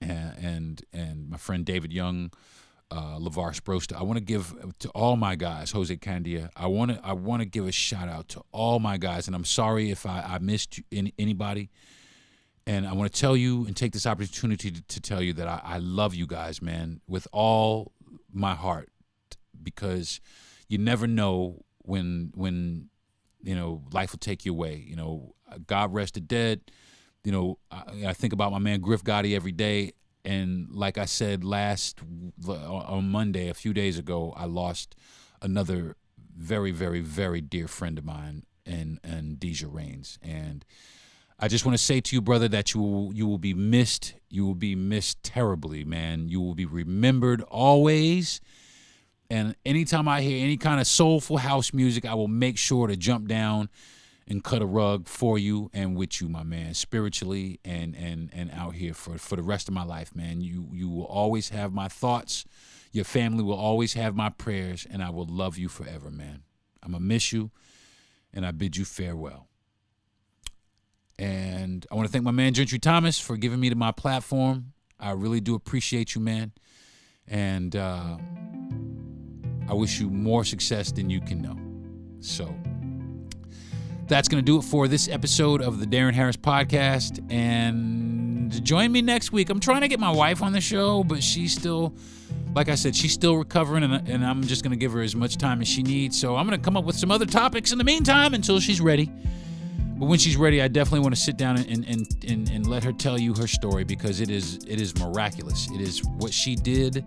and my friend David Young, LeVar Sprosta. I want to give to all my guys, Jose Candia. I want to give a shout out to all my guys, and I'm sorry if I missed anybody. And I want to tell you and take this opportunity to tell you that I love you guys, man, with all my heart, because you never know when life will take you away. God rest the dead. I think about my man Griff Gotti every day. And like I said on Monday, a few days ago, I lost another very, very, very dear friend of mine, and Deja Rains. And I just want to say to you, brother, that you will be missed. You will be missed terribly, man. You will be remembered always. And anytime I hear any kind of soulful house music, I will make sure to jump down and cut a rug for you and with you, my man, spiritually and out here for the rest of my life, man. You will always have my thoughts. Your family will always have my prayers, and I will love you forever, man. I'm going to miss you, and I bid you farewell. And I want to thank my man, Gentry Thomas, for giving me my platform. I really do appreciate you, man. And I wish you more success than you can know. So that's going to do it for this episode of the Deron Harris Podcast. And join me next week. I'm trying to get my wife on the show, but she's still, like I said, she's still recovering, and I'm just going to give her as much time as she needs. So I'm going to come up with some other topics in the meantime until she's ready. But when she's ready, I definitely want to sit down and let her tell you her story, because it is miraculous. It is what she did.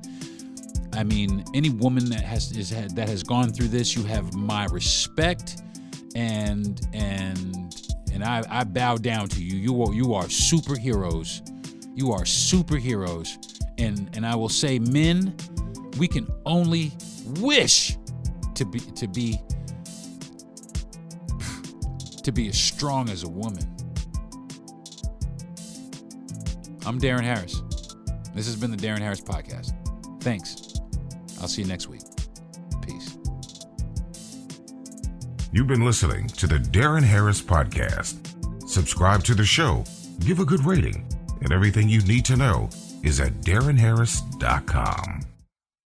I mean, any woman that has gone through this, you have my respect, and I bow down to you. You are superheroes. You are superheroes. And I will say, men, we can only wish to be as strong as a woman. I'm Deron Harris. This has been the Deron Harris Podcast. Thanks. I'll see you next week. Peace. You've been listening to the Deron Harris Podcast. Subscribe to the show, give a good rating, and everything you need to know is at DeronHarris.com.